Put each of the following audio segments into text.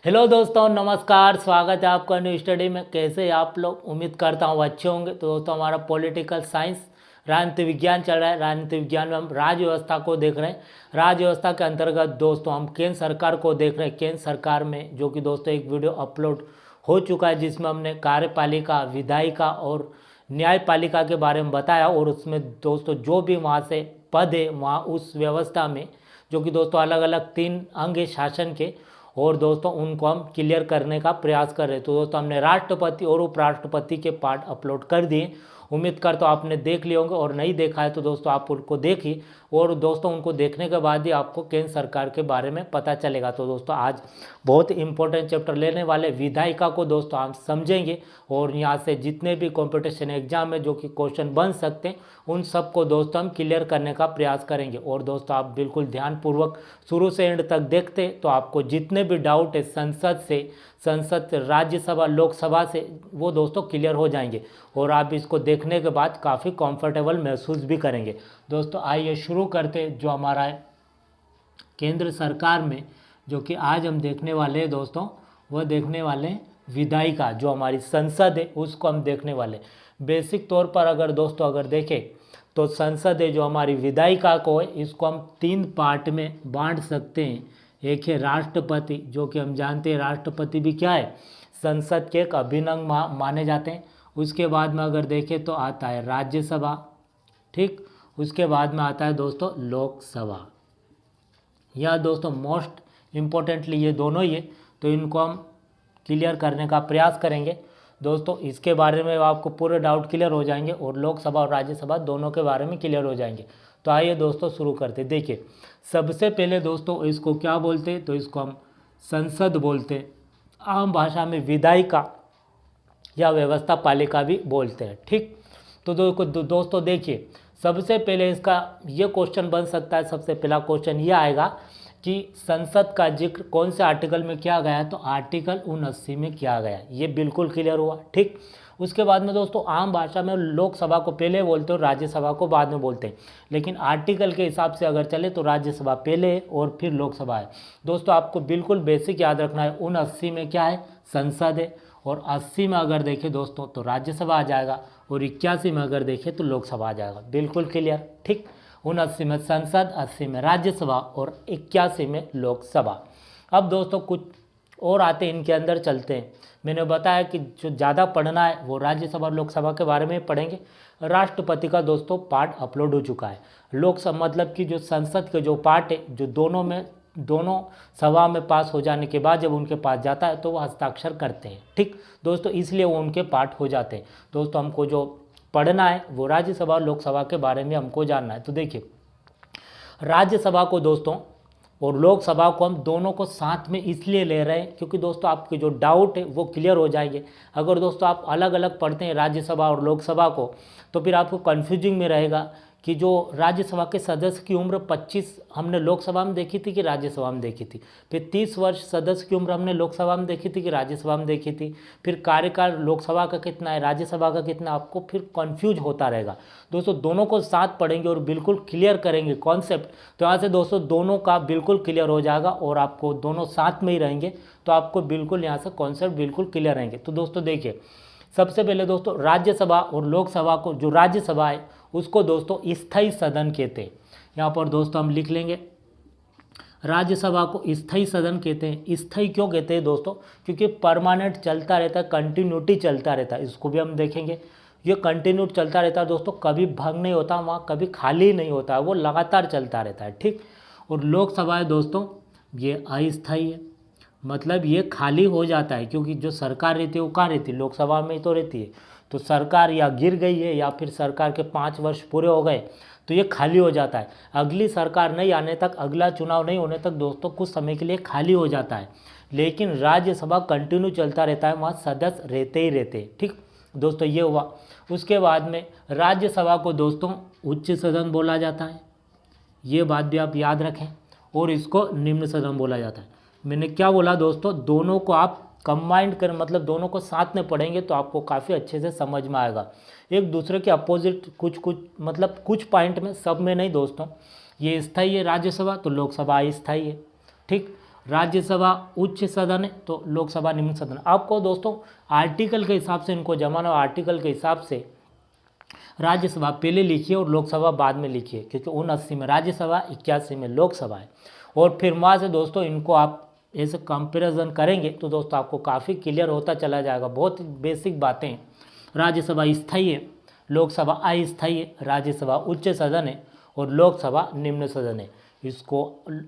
Hello दोस्तों, नमस्कार। स्वागत है आपका न्यू स्टडी में। कैसे हैं आप लोग? उम्मीद करता हूँ अच्छे होंगे। तो दोस्तों, हमारा पॉलिटिकल साइंस राजनीति विज्ञान चल रहा है। राजनीति विज्ञान में हम राज्य व्यवस्था को देख रहे हैं। राज्य व्यवस्था के अंतर्गत दोस्तों हम केंद्र सरकार को देख रहे हैं। केंद्र सरकार में जो कि दोस्तों एक वीडियो अपलोड हो चुका है, जिसमें हमने कार्यपालिका, विधायिका और न्यायपालिका के बारे में बताया। और उसमें दोस्तों जो भी वहाँ से पद है, वहाँ उस व्यवस्था में जो कि दोस्तों अलग अलग 3 अंग है शासन के, और दोस्तों उनको हम क्लियर करने का प्रयास कर रहे हैं। तो दोस्तों हमने राष्ट्रपति और उपराष्ट्रपति के पार्ट अपलोड कर दिए। उम्मीद करता हूँ आपने देख लिए होंगे, और नहीं देखा है तो दोस्तों आप उनको देखिए। और दोस्तों उनको देखने के बाद ही आपको केंद्र सरकार के बारे में पता चलेगा। तो दोस्तों आज बहुत इंपॉर्टेंट चैप्टर लेने वाले विधायिका को दोस्तों हम समझेंगे, और यहाँ से जितने भी कॉम्पिटिशन एग्जाम में जो कि क्वेश्चन बन सकते हैं, उन सबको दोस्तों हम क्लियर करने का प्रयास करेंगे। और दोस्तों आप बिल्कुल ध्यानपूर्वक शुरू से एंड तक देखते तो आपको जितने भी डाउट है संसद से राज्यसभा लोकसभा से, वो दोस्तों क्लियर हो जाएंगे, और आप इसको देखने के बाद काफ़ी कंफर्टेबल महसूस भी करेंगे। दोस्तों आइए शुरू करते जो हमारा है केंद्र सरकार में, जो कि आज हम देखने वाले हैं दोस्तों, वह देखने वाले हैं विधायिका। जो हमारी संसद है उसको हम देखने वाले। बेसिक तौर पर अगर देखें तो संसद है जो हमारी विधायिका को है, इसको हम 3 पार्ट में बांट सकते हैं। एक है राष्ट्रपति, जो कि हम जानते हैं राष्ट्रपति भी क्या है, संसद के एक अभिन्न अंग माने जाते हैं। उसके बाद में अगर देखें तो आता है राज्यसभा, ठीक। उसके बाद में आता है दोस्तों लोकसभा। यह दोस्तों मोस्ट इम्पोर्टेंटली ये दोनों ही है, तो इनको हम क्लियर करने का प्रयास करेंगे। दोस्तों इसके बारे में आपको पूरे डाउट क्लियर हो जाएंगे, और लोकसभा और राज्यसभा दोनों के बारे में क्लियर हो जाएंगे। तो आइए दोस्तों शुरू करते। देखिए सबसे पहले दोस्तों इसको क्या बोलते हैं, तो इसको हम संसद बोलते हैं। आम भाषा में विधायिका या व्यवस्था पालिका भी बोलते हैं, ठीक। तो दोस्तों देखिए, सबसे पहले इसका ये क्वेश्चन बन सकता है। सबसे पहला क्वेश्चन ये आएगा कि संसद का जिक्र कौन से आर्टिकल में किया गया है, तो आर्टिकल 79 में किया गया है। ये बिल्कुल क्लियर हुआ, ठीक। उसके बाद में दोस्तों आम भाषा में लोकसभा को पहले बोलते हैं और राज्यसभा को बाद में बोलते हैं, लेकिन आर्टिकल के हिसाब से अगर चले तो राज्यसभा पहले है और फिर लोकसभा है। दोस्तों आपको बिल्कुल बेसिक याद रखना है, 79 में क्या है, संसद है, और 80 में अगर देखें दोस्तों तो राज्यसभा आ जाएगा, और 81 में अगर देखें तो लोकसभा आ जाएगा। बिल्कुल क्लियर, ठीक। 79 में संसद, 80 में राज्यसभा और 81 में लोकसभा। अब दोस्तों कुछ और आते हैं, इनके अंदर चलते हैं। मैंने बताया कि जो ज़्यादा पढ़ना है वो राज्यसभा और लोकसभा के बारे में पढ़ेंगे। राष्ट्रपति का दोस्तों पार्ट अपलोड हो चुका है। लोकसभा मतलब कि जो संसद के जो पार्ट है, जो दोनों सभा में पास हो जाने के बाद जब उनके पास जाता है तो वो हस्ताक्षर करते हैं, ठीक दोस्तों, इसलिए वो उनके पार्ट हो जाते हैं। दोस्तों हमको जो पढ़ना है वो राज्यसभा और लोकसभा के बारे में हमको जानना है। तो देखिए राज्यसभा को दोस्तों और लोकसभा को हम दोनों को साथ में इसलिए ले रहे हैं क्योंकि दोस्तों आपके जो डाउट है वो क्लियर हो जाएंगे। अगर दोस्तों आप अलग अलग पढ़ते हैं राज्यसभा और लोकसभा को, तो फिर आपको कन्फ्यूजिंग में रहेगा कि जो राज्यसभा के सदस्य की उम्र 25 हमने लोकसभा में देखी थी कि राज्यसभा में देखी थी, फिर 30 वर्ष सदस्य की उम्र हमने लोकसभा में देखी थी कि राज्यसभा में देखी थी, फिर कार्यकाल लोकसभा का कितना है, राज्यसभा का कितना, आपको फिर कंफ्यूज होता रहेगा। दोस्तों दोनों को साथ पढ़ेंगे और बिल्कुल क्लियर करेंगे कॉन्सेप्ट, तो यहाँ से दोस्तों दोनों का बिल्कुल क्लियर हो जाएगा, और आपको दोनों साथ में ही रहेंगे तो आपको बिल्कुल यहाँ से कॉन्सेप्ट बिल्कुल क्लियर रहेंगे। तो दोस्तों देखिए सबसे पहले दोस्तों राज्यसभा और लोकसभा को, जो राज्यसभा है उसको दोस्तों स्थायी सदन कहते हैं। यहाँ पर दोस्तों हम लिख लेंगे राज्यसभा को स्थायी सदन कहते हैं। स्थायी क्यों कहते हैं दोस्तों, क्योंकि परमानेंट चलता रहता है, कंटिन्यूटी चलता रहता है। इसको भी हम देखेंगे, ये कंटिन्यू चलता रहता है दोस्तों, कभी भंग नहीं होता, वहाँ कभी खाली नहीं होता है, वो लगातार चलता रहता है, ठीक। और लोकसभा है दोस्तों ये अस्थायी है, मतलब ये खाली हो जाता है, क्योंकि जो सरकार रहती है वो कहाँ रहती है, लोकसभा में ही तो रहती है। तो सरकार या गिर गई है या फिर सरकार के 5 वर्ष पूरे हो गए तो ये खाली हो जाता है। अगली सरकार नहीं आने तक, अगला चुनाव नहीं होने तक दोस्तों कुछ समय के लिए खाली हो जाता है, लेकिन राज्यसभा कंटिन्यू चलता रहता है, वहाँ सदस्य रहते ही रहते, ठीक दोस्तों, ये हुआ। उसके बाद में राज्यसभा को दोस्तों उच्च सदन बोला जाता है, ये बात भी आप याद रखें, और इसको निम्न सदन बोला जाता है। मैंने क्या बोला दोस्तों, दोनों को आप कंबाइंड कर, मतलब दोनों को साथ में पढ़ेंगे तो आपको काफ़ी अच्छे से समझ में आएगा। एक दूसरे के अपोजिट कुछ मतलब कुछ पॉइंट में, सब में नहीं दोस्तों। ये स्थायी है राज्यसभा, तो लोकसभा अस्थायी है, ठीक। राज्यसभा उच्च सदन है तो लोकसभा निम्न सदन। आपको दोस्तों आर्टिकल के हिसाब से इनको जमाना, आर्टिकल के हिसाब से राज्यसभा पहले लिखिए और लोकसभा बाद में लिखिए, क्योंकि 79 में राज्यसभा, 81 में लोकसभा है। और फिर वहाँ से दोस्तों इनको आप ऐसे कंपैरिजन करेंगे तो दोस्तों आपको काफ़ी क्लियर होता चला जाएगा। बहुत बेसिक बातें। राज्यसभा स्थायी है, लोकसभा अस्थायी है, राज्यसभा उच्च सदन है और लोकसभा निम्न सदन है। इसको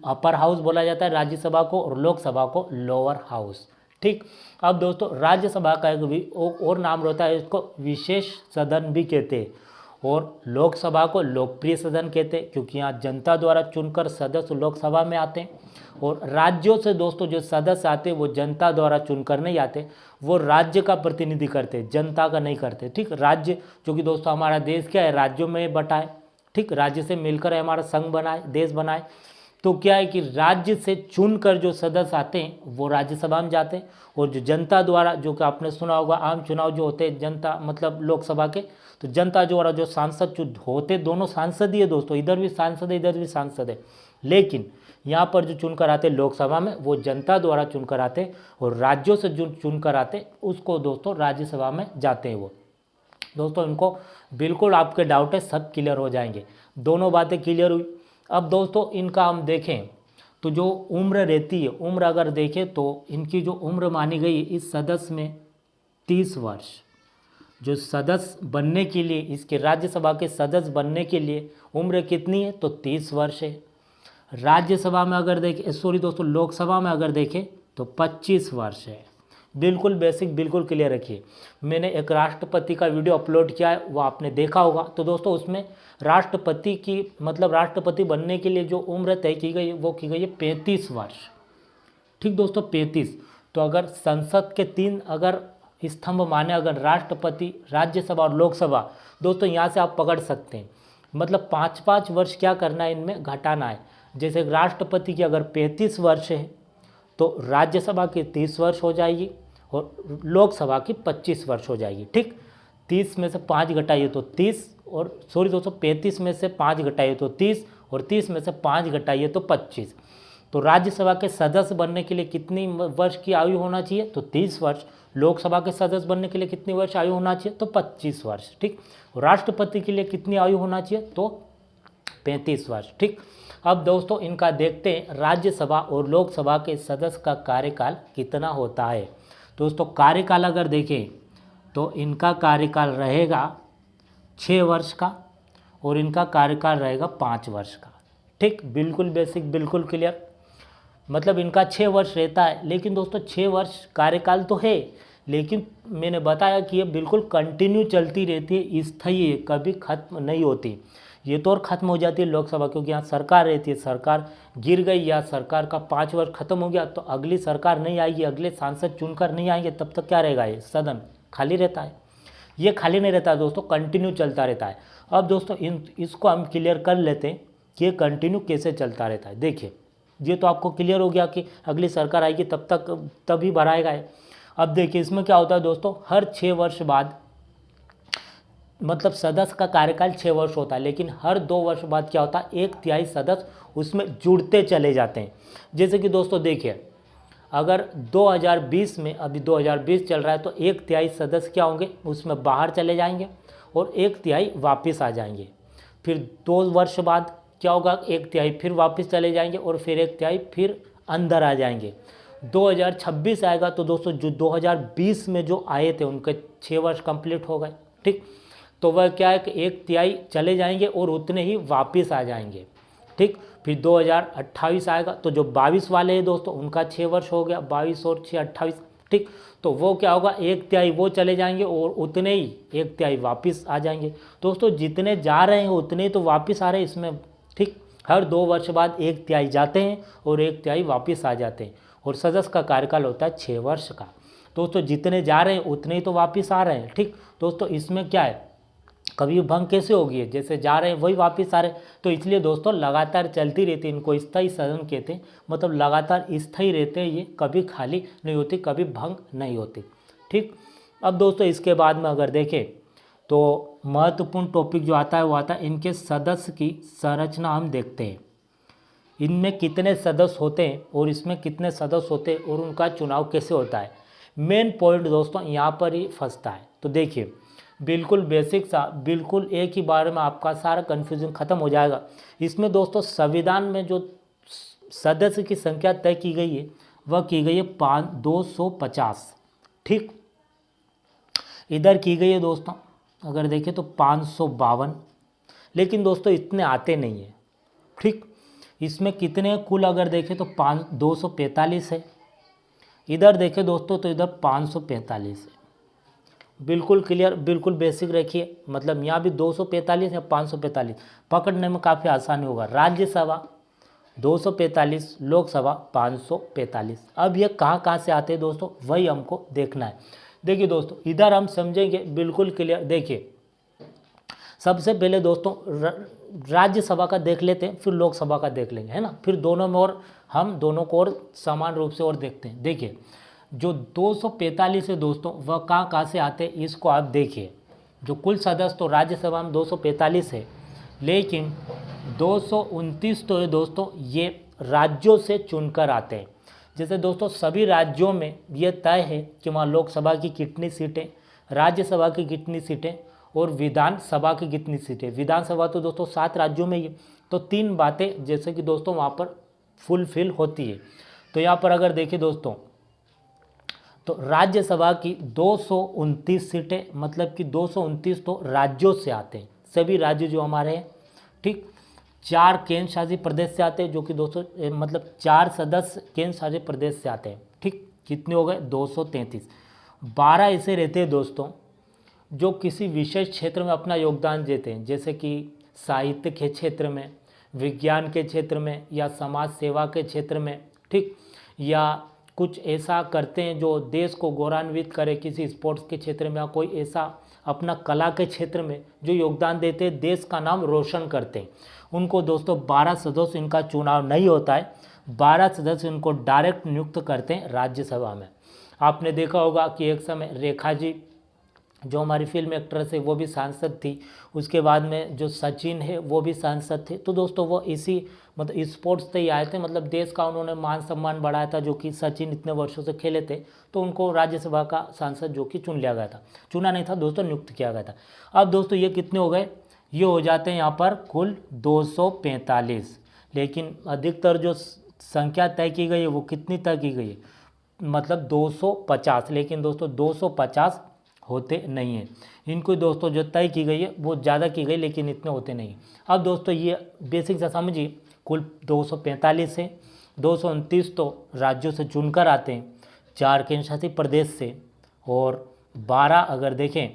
अपर हाउस बोला जाता है राज्यसभा को, और लोकसभा को लोअर हाउस। ठीक। अब दोस्तों राज्यसभा का एक भी और नाम रहता है, इसको विशेष सदन भी कहते हैं, और लोकसभा को लोकप्रिय सदन कहते हैं, क्योंकि यहाँ जनता द्वारा चुनकर सदस्य लोकसभा में आते हैं। और राज्यों से दोस्तों जो सदस्य आते हैं वो जनता द्वारा चुनकर नहीं आते, वो राज्य का प्रतिनिधि करते, जनता का नहीं करते। ठीक। राज्य, क्योंकि दोस्तों हमारा देश क्या है, राज्यों में बटा है। ठीक। राज्य से मिलकर हमारा संघ बनाए, देश बनाए। तो क्या है कि राज्य से चुनकर जो सदस्य आते हैं वो राज्यसभा में जाते हैं, और जो जनता द्वारा, जो कि आपने सुना होगा आम चुनाव जो होते हैं जनता मतलब लोकसभा के, तो जनता द्वारा जो सांसद होते, दोनों सांसद ही है दोस्तों, इधर भी सांसद है इधर भी सांसद है, लेकिन यहाँ पर जो चुनकर आते लोकसभा में वो जनता द्वारा चुनकर आते, और राज्यों से जो चुनकर आते उसको दोस्तों राज्यसभा में जाते हैं वो। दोस्तों इनको बिल्कुल आपके डाउट है सब क्लियर हो जाएंगे, दोनों बातें क्लियर हुई। अब दोस्तों इनका हम देखें तो जो उम्र रहती है, उम्र अगर देखें तो इनकी जो उम्र मानी गई है इस सदस्य में 30 वर्ष। जो सदस्य बनने के लिए, इसके राज्यसभा के सदस्य बनने के लिए उम्र कितनी है तो 30 वर्ष है। राज्यसभा में अगर देखें, सॉरी दोस्तों लोकसभा में अगर देखें तो 25 वर्ष है। बिल्कुल बेसिक, बिल्कुल क्लियर रखिए। मैंने एक राष्ट्रपति का वीडियो अपलोड किया है, वो आपने देखा होगा। तो दोस्तों उसमें राष्ट्रपति की मतलब राष्ट्रपति बनने के लिए जो उम्र तय की गई वो की गई है 35 वर्ष। ठीक दोस्तों 35। तो अगर संसद के 3 अगर स्तंभ माने, अगर राष्ट्रपति, राज्यसभा और लोकसभा, दोस्तों यहाँ से आप पकड़ सकते हैं मतलब 5-5 वर्ष क्या करना है, इनमें घटाना है। जैसे राष्ट्रपति की अगर 35 वर्ष है तो राज्यसभा की 30 वर्ष हो जाएगी और लोकसभा की 25 वर्ष हो जाएगी। ठीक। 30 में से 5 घटाइए तो 30, और सॉरी दोस्तों 35 में से 5 घटाइए तो 30, और 30 में से 5 घटाइए तो 25। तो राज्यसभा के सदस्य बनने के लिए कितनी वर्ष की आयु होना चाहिए तो 30 वर्ष। लोकसभा के सदस्य बनने के लिए कितनी वर्ष आयु होना चाहिए तो 25 वर्ष। ठीक। राष्ट्रपति के लिए कितनी आयु होना चाहिए तो 35 वर्ष। ठीक। अब दोस्तों इनका देखते हैं राज्यसभा और लोकसभा के सदस्य का कार्यकाल कितना होता है। दोस्तों कार्यकाल अगर देखें तो इनका कार्यकाल रहेगा 6 वर्ष का, और इनका कार्यकाल रहेगा 5 वर्ष का। ठीक। बिल्कुल बेसिक, बिल्कुल क्लियर। मतलब इनका 6 वर्ष रहता है, लेकिन दोस्तों 6 वर्ष कार्यकाल तो है, लेकिन मैंने बताया कि ये बिल्कुल कंटिन्यू चलती रहती है, स्थायी है, कभी खत्म नहीं होती। ये तो और ख़त्म हो जाती है लोकसभा, क्योंकि यहाँ सरकार रहती है, सरकार गिर गई या सरकार का 5 वर्ष खत्म हो गया तो अगली सरकार नहीं आएगी, अगले सांसद चुनकर नहीं आएंगे, तब तक क्या रहेगा, ये सदन खाली रहता है। ये खाली नहीं रहता दोस्तों, कंटिन्यू चलता रहता है। अब दोस्तों इसको हम क्लियर कर लेते हैं कि ये कंटिन्यू कैसे चलता रहता है। देखिए ये तो आपको क्लियर हो गया कि अगली सरकार आएगी तब तक तभी बढ़ाएगा है। अब देखिए इसमें क्या होता है दोस्तों, हर 6 वर्ष बाद, मतलब सदस्य का कार्यकाल 6 वर्ष होता है, लेकिन हर 2 वर्ष बाद क्या होता है, 1/3 सदस्य उसमें जुड़ते चले जाते हैं। जैसे कि दोस्तों देखिए अगर 2020 में, अभी 2020 चल रहा है, तो 1/3 सदस्य क्या होंगे उसमें बाहर चले जाएंगे और 1/3 वापस आ जाएंगे। फिर 2 वर्ष बाद क्या होगा, 1/3 फिर वापस चले जाएंगे और फिर 1/3 फिर अंदर आ जाएंगे। 2026 आएगा तो दोस्तों जो 2020 में जो आए थे उनके 6 वर्ष कंप्लीट हो गए। ठीक। तो वह क्या है कि 1/3 चले जाएंगे और उतने ही वापस आ जाएंगे। ठीक। फिर 2028 आएगा तो जो 22 वाले हैं दोस्तों उनका 6 वर्ष हो गया, 22 और 6 28। ठीक। तो वो क्या होगा, 1/3 वो चले जाएंगे और उतने ही 1/3 वापस आ जाएंगे। दोस्तों जितने जा रहे हैं उतने तो वापस आ रहे हैं इसमें। ठीक। हर 2 वर्ष बाद 1/3 जाते हैं और 1/3 वापस आ जाते हैं, और सदस्य का कार्यकाल होता है 6 वर्ष का। दोस्तों जितने जा रहे हैं उतने ही तो वापस आ रहे हैं। ठीक। दोस्तों इसमें क्या है, कभी भंग कैसे होगी, जैसे जा रहे हैं वही वापस आ रहे हैं। तो इसलिए दोस्तों लगातार चलती रहती है, इनको स्थायी सदन कहते हैं, मतलब लगातार स्थायी रहते हैं, ये कभी खाली नहीं होती, कभी भंग नहीं होती। ठीक। अब दोस्तों इसके बाद में अगर देखें तो महत्वपूर्ण टॉपिक जो आता है वो आता है इनके सदस्य की संरचना हम देखते हैं। इनमें कितने सदस्य होते हैं और इसमें कितने सदस्य होते हैं और उनका चुनाव कैसे होता है। मेन पॉइंट दोस्तों यहाँ पर ही फंसता है। तो देखिए बिल्कुल बेसिक सा, बिल्कुल एक ही बार में आपका सारा कन्फ्यूजन खत्म हो जाएगा। इसमें दोस्तों संविधान में जो सदस्य की संख्या तय की गई है वह की गई है 250। ठीक, इधर की गई है दोस्तों अगर देखें तो 552, लेकिन दोस्तों इतने आते नहीं हैं। ठीक, इसमें कितने कुल अगर देखें तो 245 है, इधर देखें दोस्तों तो इधर 545 है। बिल्कुल क्लियर, बिल्कुल बेसिक रखिए, मतलब यहाँ भी 245 या 545 पकड़ने में काफ़ी आसानी होगा। राज्यसभा 245, लोकसभा 545। अब ये कहाँ से आते हैं दोस्तों, वही हमको देखना है। देखिए दोस्तों इधर हम समझेंगे बिल्कुल क्लियर। देखिए सबसे पहले दोस्तों राज्यसभा का देख लेते हैं, फिर लोकसभा का देख लेंगे, है ना, फिर दोनों में और हम दोनों को और समान रूप से और देखते हैं। देखिए जो 245 है दोस्तों वह कहाँ से आते हैं, इसको आप देखिए। जो कुल सदस्य तो राज्यसभा में 245 है, लेकिन 229 तो है दोस्तों ये राज्यों से चुनकर आते हैं। जैसे दोस्तों सभी राज्यों में ये तय है कि वहाँ लोकसभा की कितनी सीटें, राज्यसभा की कितनी सीटें और विधानसभा की कितनी सीटें। विधानसभा तो दोस्तों 7 राज्यों में ही, तो 3 बातें जैसे कि दोस्तों वहाँ पर फुलफिल होती है। तो यहाँ पर अगर देखें दोस्तों तो राज्यसभा की 229 सीटें, मतलब कि 229 तो राज्यों से आते हैं, सभी राज्य जो हमारे हैं। ठीक, 4 केंद्र शासित प्रदेश से आते हैं, जो कि 200 मतलब 4 सदस्य केंद्र शासित प्रदेश से आते हैं। ठीक, कितने हो गए 233। 12 ऐसे रहते हैं दोस्तों जो किसी विशेष क्षेत्र में अपना योगदान देते हैं, जैसे कि साहित्य के क्षेत्र में, विज्ञान के क्षेत्र में, या समाज सेवा के क्षेत्र में। ठीक, या कुछ ऐसा करते हैं जो देश को गौरवान्वित करे, किसी स्पोर्ट्स के क्षेत्र में, या कोई ऐसा अपना कला के क्षेत्र में जो योगदान देते हैं, देश का नाम रोशन करते हैं। उनको दोस्तों 12 सदस्य, इनका चुनाव नहीं होता है, 12 सदस्य इनको डायरेक्ट नियुक्त करते हैं राज्यसभा में। आपने देखा होगा कि एक समय रेखा जी जो हमारी फिल्म एक्ट्रेस है वो भी सांसद थी, उसके बाद में जो सचिन है वो भी सांसद थे। तो दोस्तों वो इसी मतलब स्पोर्ट्स से ही आए थे, मतलब देश का उन्होंने मान सम्मान बढ़ाया था, जो कि सचिन इतने वर्षों से खेले थे, तो उनको राज्यसभा का सांसद जो कि चुन लिया गया था, चुना नहीं था दोस्तों, नियुक्त किया गया था। अब दोस्तों ये कितने हो गए, ये हो जाते हैं यहाँ पर कुल 245, लेकिन अधिकतर जो संख्या तय की गई है वो कितनी तय की गई है, मतलब 250, लेकिन दोस्तों 250 होते नहीं हैं। इनको दोस्तों जो तय की गई है वो ज़्यादा की गई, लेकिन इतने होते नहीं। अब दोस्तों ये बेसिक सा समझिए, कुल 245 है, 229 तो राज्यों से चुनकर आते हैं, 4 केंद्र शासित प्रदेश से, और 12 अगर देखें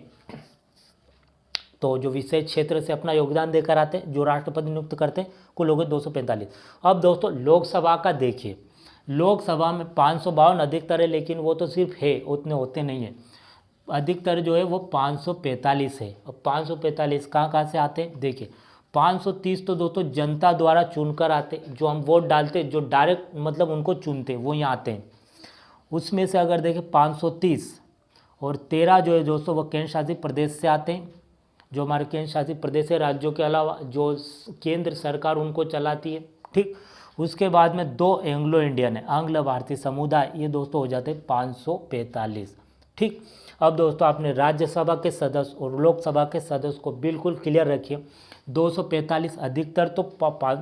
तो जो विशेष क्षेत्र से अपना योगदान देकर आते हैं, जो राष्ट्रपति नियुक्त करते हैं, कुल हो गए 245। अब दोस्तों लोकसभा का देखिए, लोकसभा में 552 अधिकतर है, लेकिन वो तो सिर्फ है, उतने होते नहीं हैं। अधिकतर जो है वो 545 है। और 545 कहाँ से आते हैं, देखिए 530 तो दोस्तों जनता द्वारा चुनकर आते, जो हम वोट डालते, जो डायरेक्ट मतलब उनको चुनते वो यहाँ आते हैं। उसमें से अगर देखें 530 और 13 जो है दोस्तों वो केंद्र शासित प्रदेश से आते हैं, जो हमारे केंद्र शासित प्रदेश है, राज्यों के अलावा जो केंद्र सरकार उनको चलाती है। ठीक, उसके बाद में 2 एंग्लो इंडियन है, आंग्ल भारतीय समुदाय, ये दोस्तों हो जाते हैं 545। ठीक, अब दोस्तों आपने राज्यसभा के सदस्य और लोकसभा के सदस्य को बिल्कुल क्लियर रखिए। 245 अधिकतर तो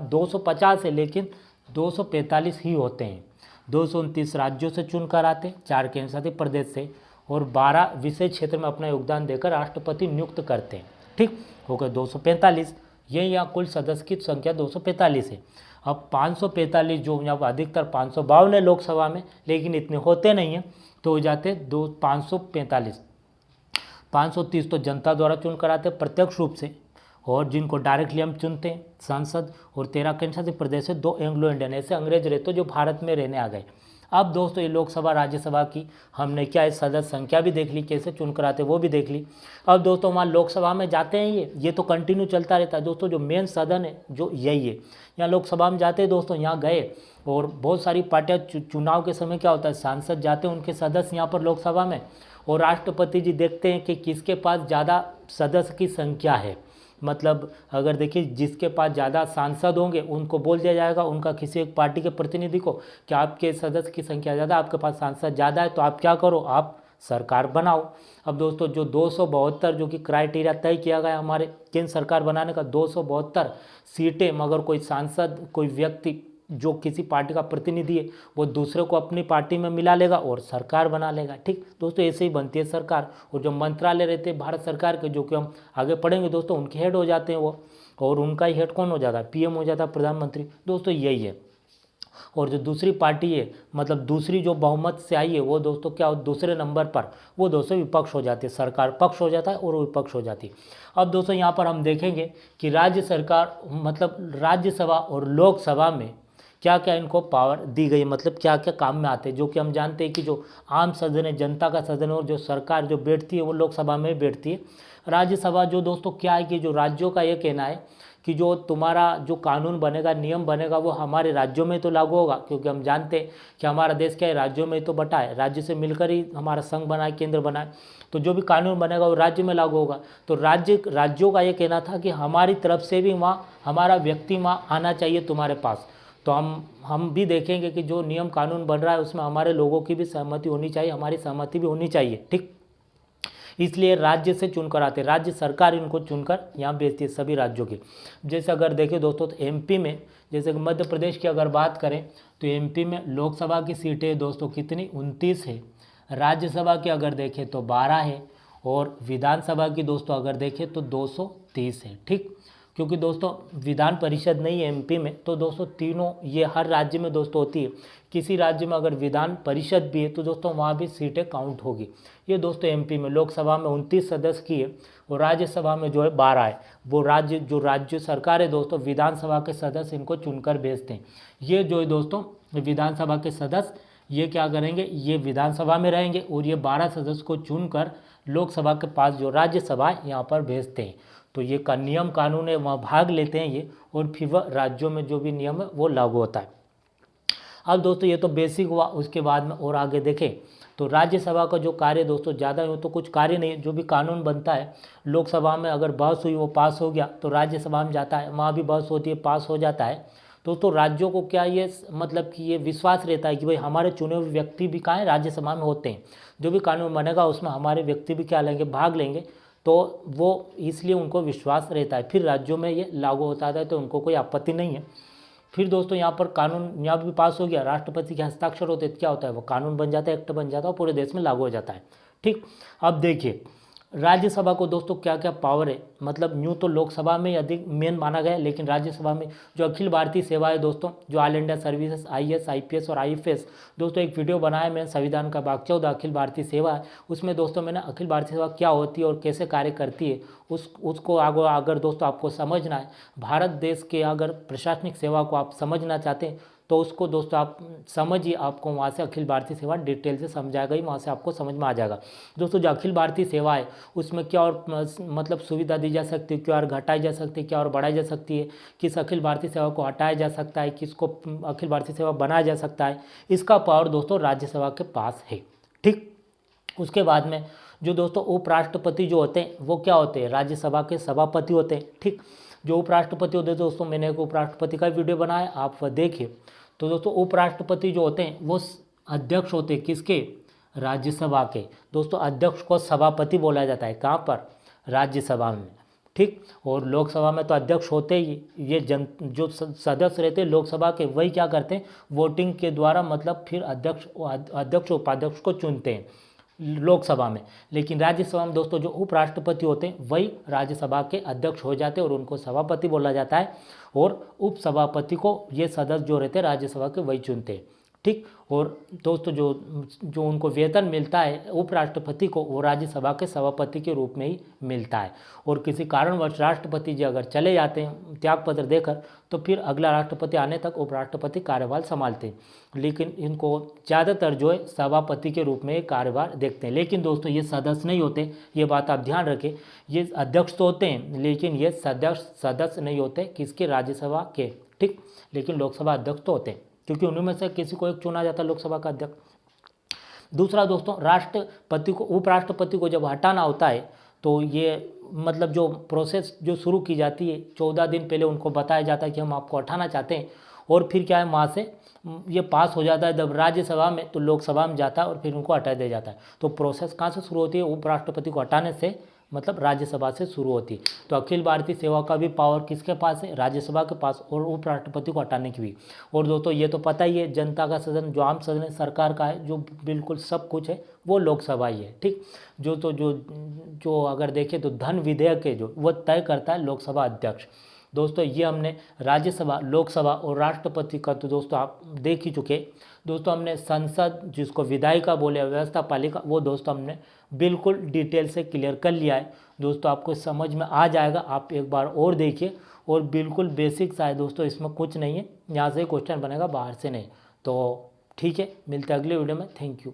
250 है, लेकिन 245 ही होते हैं। 229 राज्यों से चुनकर आते हैं, 4 केंद्र शासित प्रदेश से, और 12 विशेष क्षेत्र में अपना योगदान देकर राष्ट्रपति नियुक्त करते हैं। ठीक, हो गए 245। ये यहाँ कुल सदस्य की संख्या 245 है। अब 545 जो यहाँ अधिकतर 552 है लोकसभा में, लेकिन इतने होते नहीं हैं, तो हो जाते 545। 530 तो जनता द्वारा चुन कर आते प्रत्यक्ष रूप से, और जिनको डायरेक्टली हम चुनते हैं सांसद, और 13 केंद्र शासित प्रदेश से 2 एंग्लो इंडियन, ऐसे अंग्रेज रहते जो भारत में रहने आ गए। अब दोस्तों ये लोकसभा राज्यसभा की हमने क्या इस सदस्य संख्या भी देख ली, कैसे चुन कर आते वो भी देख ली। अब दोस्तों वहाँ लोकसभा में जाते हैं, ये तो कंटिन्यू चलता रहता है दोस्तों, जो मेन सदन है जो यही है। यहाँ लोकसभा में जाते हैं दोस्तों, यहाँ गए, और बहुत सारी पार्टियाँ चुनाव के समय क्या होता है, सांसद जाते हैं, उनके सदस्य यहाँ पर लोकसभा में, और राष्ट्रपति जी देखते हैं कि किसके पास ज़्यादा सदस्य की संख्या है, मतलब अगर देखिए जिसके पास ज़्यादा सांसद होंगे उनको बोल दिया जाएगा, उनका किसी एक पार्टी के प्रतिनिधि को, कि आपके सदस्य की संख्या ज़्यादा, आपके पास सांसद ज़्यादा है, तो आप क्या करो, आप सरकार बनाओ। अब दोस्तों जो 272 जो कि क्राइटेरिया तय किया गया हमारे केंद्र सरकार बनाने का, 272 सीटें, मगर कोई सांसद, कोई व्यक्ति जो किसी पार्टी का प्रतिनिधि है वो दूसरे को अपनी पार्टी में मिला लेगा और सरकार बना लेगा। ठीक दोस्तों, ऐसे ही बनती है सरकार। और जो मंत्रालय रहते हैं भारत सरकार के, जो कि हम आगे पढ़ेंगे दोस्तों, उनके हेड हो जाते हैं वो, और उनका ही हेड कौन हो जाता है, पीएम हो जाता है, प्रधानमंत्री। दोस्तों यही है। और जो दूसरी पार्टी है, मतलब दूसरी जो बहुमत से आई है, वो दोस्तों क्या हो, दूसरे नंबर पर वो दोस्तों विपक्ष हो जाती है, सरकार पक्ष हो जाता है और वो विपक्ष हो जाती है। अब दोस्तों यहाँ पर हम देखेंगे कि राज्य सरकार, मतलब राज्यसभा और लोकसभा में क्या क्या इनको पावर दी गई, मतलब क्या क्या काम में आते हैं। जो कि हम जानते हैं कि जो आम सदन है, जनता का सदन है, और जो सरकार जो बैठती है वो लोकसभा में बैठती है। राज्यसभा जो दोस्तों क्या है कि जो राज्यों का ये कहना है कि जो तुम्हारा जो कानून बनेगा, नियम बनेगा, वो हमारे राज्यों में तो लागू होगा, क्योंकि हम जानते हैं कि हमारा देश क्या है, राज्यों में तो बटा है, राज्य से मिलकर ही हमारा संघ बना है, केंद्र बना है। तो जो भी कानून बनेगा वो राज्य में लागू होगा। तो राज्यों का ये कहना था कि हमारी तरफ से भी वहाँ हमारा व्यक्ति वहाँ आना चाहिए तुम्हारे पास। तो हम भी देखेंगे कि जो नियम कानून बन रहा है उसमें हमारे लोगों की भी सहमति होनी चाहिए, हमारी सहमति भी होनी चाहिए। ठीक, इसलिए राज्य से चुनकर आते, राज्य सरकार इनको चुनकर यहाँ भेजती है सभी राज्यों की। जैसे अगर देखें दोस्तों तो एमपी में, जैसे मध्य प्रदेश की अगर बात करें तो एमपी में लोकसभा की सीटें दोस्तों कितनी, 29 है। राज्यसभा की अगर देखें तो 12 है, और विधानसभा की दोस्तों अगर देखें तो 230 है। ठीक, क्योंकि दोस्तों विधान परिषद नहीं है एमपी में, तो दोस्तों तीनों ये हर राज्य में दोस्तों होती है। किसी राज्य में अगर विधान परिषद भी है तो दोस्तों वहाँ भी सीटें काउंट होगी। ये दोस्तों एमपी में लोकसभा में 29 सदस्य की है, और राज्यसभा में जो है 12 है। वो राज्य सरकार है दोस्तों, विधानसभा के सदस्य इनको चुनकर भेजते हैं। ये जो है दोस्तों विधानसभा के सदस्य, ये क्या करेंगे, ये विधानसभा में रहेंगे, और ये 12 सदस्य को चुनकर लोकसभा के पास जो राज्यसभा है यहाँ पर भेजते हैं। तो ये का नियम कानून है, वहाँ भाग लेते हैं ये, और फिर वह राज्यों में जो भी नियम है वो लागू होता है। अब दोस्तों ये तो बेसिक हुआ। उसके बाद में और आगे देखें तो राज्यसभा का जो कार्य दोस्तों ज़्यादा हो तो कुछ कार्य नहीं, जो भी कानून बनता है लोकसभा में अगर बहस हुई वो पास हो गया तो राज्यसभा में जाता है, वहाँ भी बहस होती है, पास हो जाता है। दोस्तों राज्यों को क्या ये मतलब कि ये विश्वास रहता है कि भाई हमारे चुने हुए व्यक्ति भी कहाँ हैं, राज्यसभा में होते हैं, जो भी कानून बनेगा उसमें हमारे व्यक्ति भी क्या लेंगे, भाग लेंगे। तो वो इसलिए उनको विश्वास रहता है, फिर राज्यों में ये लागू होता है, तो उनको कोई आपत्ति नहीं है। फिर दोस्तों यहाँ पर कानून यहाँ भी पास हो गया, राष्ट्रपति के हस्ताक्षर होते हैं, क्या होता है, वो कानून बन जाता है, एक्ट बन जाता है, पूरे देश में लागू हो जाता है। ठीक, अब देखिए राज्यसभा को दोस्तों क्या क्या पावर है, मतलब यूँ तो लोकसभा में अधिक मेन माना गया है, लेकिन राज्यसभा में जो अखिल भारतीय सेवा है दोस्तों, जो all India services, IAS, IPS और आईएफएस, दोस्तों एक वीडियो बनाया मैंने संविधान का भाग 14 अखिल भारतीय सेवा है, उसमें दोस्तों मैंने अखिल भारतीय सेवा क्या होती है और कैसे कार्य करती है उसको अगर दोस्तों आपको समझना है, भारत देश के अगर प्रशासनिक सेवा को आप समझना चाहते हैं तो उसको दोस्तों आप समझिए, आपको वहाँ से अखिल भारतीय सेवा डिटेल से समझाया गई, वहाँ से आपको समझ में आ जाएगा। दोस्तों जो अखिल भारतीय सेवा है उसमें क्या और मतलब सुविधा दी जा सकती है, क्या और घटाई जा सकती है, क्या और बढ़ाई जा सकती है, किस अखिल भारतीय सेवा को हटाया जा सकता है, किसको अखिल भारतीय सेवा बनाया जा सकता है, इसका पावर दोस्तों राज्यसभा के पास है। ठीक, उसके बाद में जो दोस्तों उपराष्ट्रपति जो होते हैं वो क्या होते हैं, राज्यसभा के सभापति होते हैं। ठीक, जो उपराष्ट्रपति होते हैं दोस्तों, मैंने एक उपराष्ट्रपति का वीडियो बनाया, आप वह देखिए। तो दोस्तों उपराष्ट्रपति जो होते हैं वो अध्यक्ष होते हैं, किसके, राज्यसभा के। दोस्तों अध्यक्ष को सभापति बोला जाता है, कहाँ पर, राज्यसभा में। ठीक, और लोकसभा में तो अध्यक्ष होते ही, ये जो सदस्य रहते हैं लोकसभा के, वही क्या करते हैं, वोटिंग के द्वारा मतलब फिर अध्यक्ष उपाध्यक्ष को चुनते हैं लोकसभा में। लेकिन राज्यसभा में दोस्तों जो उपराष्ट्रपति होते हैं वही राज्यसभा के अध्यक्ष हो जाते हैं और उनको सभापति बोला जाता है, और उपसभापति को ये सदस्य जो रहते हैं राज्यसभा के वही चुनते हैं। ठीक, और दोस्तों जो उनको वेतन मिलता है उपराष्ट्रपति को, वो राज्यसभा के सभापति के रूप में ही मिलता है। और किसी कारणवश राष्ट्रपति जी अगर चले जाते हैं त्यागपत्र देकर, तो फिर अगला राष्ट्रपति आने तक उपराष्ट्रपति कार्यभार संभालते हैं, लेकिन इनको ज़्यादातर जो है सभापति के रूप में कार्यभार देखते हैं। लेकिन दोस्तों ये सदस्य नहीं होते, ये बात आप ध्यान रखें, ये अध्यक्ष तो होते हैं लेकिन ये सदस्य नहीं होते, किसके, राज्यसभा के। ठीक, लेकिन लोकसभा अध्यक्ष तो होते हैं, क्योंकि उनमें से किसी को एक चुना जाता है लोकसभा का अध्यक्ष। दूसरा दोस्तों, राष्ट्रपति को, उपराष्ट्रपति को जब हटाना होता है तो ये मतलब जो प्रोसेस जो शुरू की जाती है 14 दिन पहले उनको बताया जाता है कि हम आपको हटाना चाहते हैं, और फिर क्या है वहाँ से ये पास हो जाता है जब राज्यसभा में, तो लोकसभा में जाता है और फिर उनको हटा दिया जाता है। तो प्रोसेस कहाँ से शुरू होती है? उपराष्ट्रपति को हटाने से, मतलब राज्यसभा से शुरू होती है। तो अखिल भारतीय सेवा का भी पावर किसके पास है? राज्यसभा के पास, और उपराष्ट्रपति को हटाने की भी। और दोस्तों ये तो पता ही है, जनता का सदन जो आम सदन है सरकार का है, जो बिल्कुल सब कुछ है वो लोकसभा ही है, ठीक। जो तो जो अगर देखें तो धन विधेयक है जो, वो तय करता है लोकसभा अध्यक्ष। दोस्तों ये हमने राज्यसभा, लोकसभा और राष्ट्रपति का तो दोस्तों आप देख ही चुके। दोस्तों हमने संसद, जिसको विधायिका बोले, व्यवस्था पालिका, वो दोस्तों हमने बिल्कुल डिटेल से क्लियर कर लिया है। दोस्तों आपको समझ में आ जाएगा, आप एक बार और देखिए। और बिल्कुल बेसिक सा है दोस्तों, इसमें कुछ नहीं है, यहाँ से क्वेश्चन बनेगा, बाहर से नहीं। तो ठीक है, मिलते हैं अगले वीडियो में। Thank you.